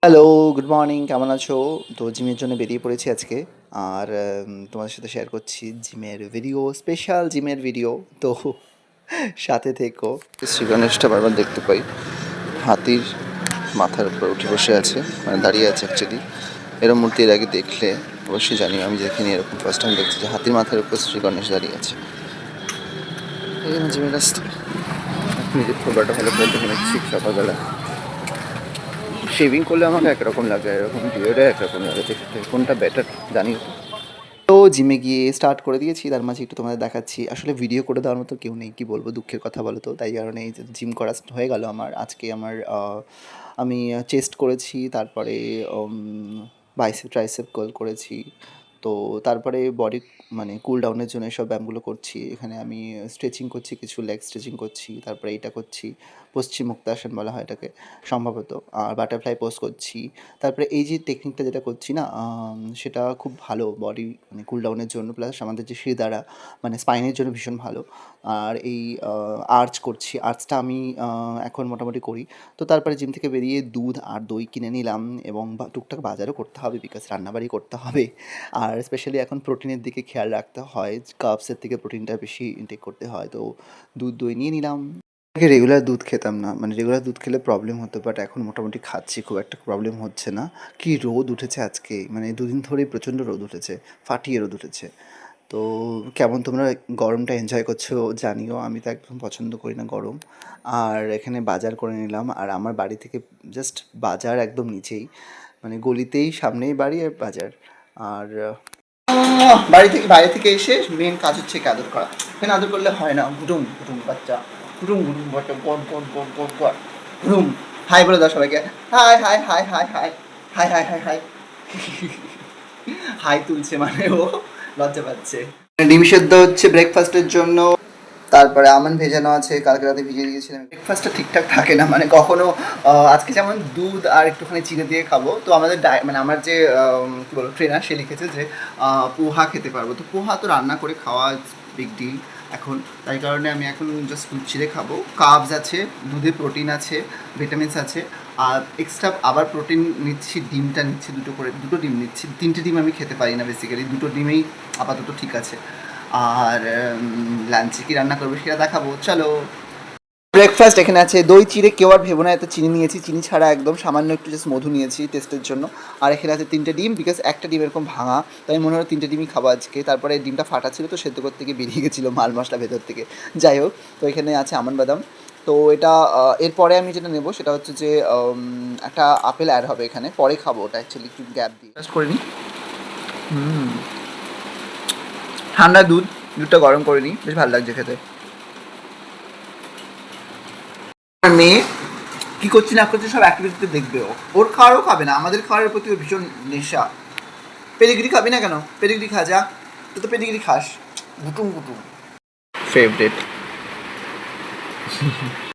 Hello, good morning. কেমন আছো? তো জিমের জন্য বেরিয়ে পড়েছি আজকে। আর তোমাদের সাথে শেয়ার করছি জিমের ভিডিও, স্পেশাল জিমের ভিডিও। তো সাথে থেকো। শ্রী গণেশটা বারবার দেখতে পাই। হাতির মাথার উপর উঠে বসে আছে, মানে দাঁড়িয়ে আছে অ্যাকচুয়ালি। এরকম মূর্তি এর আগে দেখলে অবশ্যই জানিও। আমি দেখিনি এরকম, ফার্স্ট টাইম দেখছি যে হাতির মাথার উপর শ্রী গণেশ দাঁড়িয়ে আছে। এই জন্য জিমের রাস্তা। নিজের থোবরাটা ভালো করে দেখে নিচ্ছি সকালবেলা। শেভিং করলে আমাকে একরকম লাগে, এরকম বিয়ার্ডে একরকম লাগে দেখতে। কোনটা বেটার জানি তো। তো জিমে গিয়ে স্টার্ট করে দিয়েছি, তার মাঝে একটু তোমাদের দেখাচ্ছি। আসলে ভিডিও করে দেওয়ার মতো কেউ নেই, কী বলবো, দুঃখের কথা বলো তো। তাই কারণে এই যে জিম করা হয়ে গেল আমার আজকে। আমি চেস্ট করেছি, তারপরে বাইসেপ ট্রাইসেপ কার্ল করেছি। তো তারপরে বডি মানে কুল ডাউনের জন্য এসব ব্যায়ামগুলো করছি। এখানে আমি স্ট্রেচিং করছি, কিছু লেগ স্ট্রেচিং করছি, তারপরে এটা করছি, পশ্চিম মুক্তাসন বলা হয় এটাকে সম্ভবত, আর বাটারফ্লাই পোজ করছি। তারপরে এই যে টেকনিকটা যেটা করছি না, সেটা খুব ভালো বডি মানে কুল ডাউনের জন্য, প্লাস আমাদের যে শিরদাঁড়া মানে স্পাইনের জন্য ভীষণ ভালো। আর এই আর্চ করছি, আর্চটা আমি এখন মোটামুটি করি। তো তারপরে জিম থেকে বেরিয়ে দুধ আর দই কিনে নিলাম, এবং টুকটাক বাজারও করতে হবে, বিকজ রান্নাবাড়ি করতে হবে। আর স্পেশালি এখন প্রোটিনের দিকে খেয়াল রাখতে হয়, কার্বসের থেকে প্রোটিনটা বেশি ইনটেক করতে হয়। তো দুধ দই নিয়ে নিলাম। আগে রেগুলার দুধ খেতাম না, মানে রেগুলার দুধ খেলে প্রবলেম হতো, বাট এখন মোটামুটি খাচ্ছি, খুব একটা প্রবলেম হচ্ছে না। কি রোদ উঠেছে আজকে, মানে দুদিন ধরেই প্রচণ্ড রোদ উঠেছে, ফাটিয়ে রোদ উঠেছে। তো কেমন তোমরা গরমটা এনজয় করছো জানিও। আমি তো একদম পছন্দ করি না গরম। আর এখানে বাজার করে নিলাম, আর আমার বাড়ি থেকে জাস্ট বাজার একদম নিচেই, মানে গলিতেই, সামনেই বাড়ি আর বাজার। আর বাড়ি থেকে বাইরে থেকে এসে মেন কাজ হচ্ছে একে আদর করা। এখানে আদর করলে হয় না, ঘুটুম ঘুটুম বাচ্চা, ঘুটুম ঘুটুম বাচ্চা, গট গট গট গট গট ঘুটুম। হাই বলে দাও সবাইকে। হাই হাই হাই হাই হাই হাই হাই হাই হাই হাই তুলছে মানে ও লজ্জা পাচ্ছে। ডিম সেদ্ধ হচ্ছে ব্রেকফাস্টের জন্য। তারপরে আমন্ড ভেজানো আছে, কালকে রাতে ভিজিয়ে দিয়েছিলাম। ব্রেকফাস্টটা ঠিকঠাক থাকে না, মানে কখনো আজকে যেমন দুধ আর একটুখানি চিনি দিয়ে খাবো। তো আমাদের মানে আমার যে কী বলবো ট্রেনার, সে লিখেছে যে পোহা খেতে পারবো। তো পোহা তো রান্না করে খাওয়া বিগ ডিল এখন। তাই কারণে আমি এখন জাস্ট দুধ চিড়ে খাবো। কার্বস আছে, দুধে প্রোটিন আছে, ভিটামিনস আছে। আর এক্সট্রা আবার প্রোটিন নিচ্ছি, ডিমটা নিচ্ছি দুটো করে, দুটো ডিম নিচ্ছি। তিনটে ডিম আমি খেতে পারি না বেসিক্যালি, দুটো ডিমেই আপাতত ঠিক আছে। আর লাঞ্চে কী রান্না করবো সেটা দেখাবো, চলো। ব্রেকফাস্ট এখানে আছে দই চিড়ে, কেউ আর ভেবো না এত চিনি নিয়েছি, চিনি ছাড়া একদম সামান্য একটু জাস্ট মধু নিয়েছি টেস্টের জন্য। আর এখানে আছে তিনটে ডিম, বিকজ একটা ডিম এরকম ভাঙা, তাই মনে হলো তিনটে ডিমই খাবো আজকে। তারপরে ডিমটা ফাটা ছিল, তো সেদ্ধ করতে গিয়ে বেরিয়ে গেছিলো মাল মশলা ভেতর থেকে। যাই হোক, তো এখানে আছে আমন্ড বাদাম। তো এটা এরপরে আমি যেটা নেবো সেটা হচ্ছে যে একটা আপেল অ্যাড হবে এখানে, পরে খাবো ওটা অ্যাকচুয়ালি একটু গ্যাপ দিয়ে করে নিই। ঠান্ডা দুধ, দুধটা গরম করে নিই, বেশ ভালো লাগছে খেতে। আমার মেয়ে কী করছে না করছে সব অ্যাক্টিভিটিতে দেখবে, ওর খাওয়ারও খাবে না, আমাদের খাওয়ারের প্রতি ভীষণ নেশা। পেডিগ্রি খাবি না কেন? পেডিগ্রি খা যা, তুই তো পেডিগ্রি খাস। গুটুম গুটুম ফেভারিট।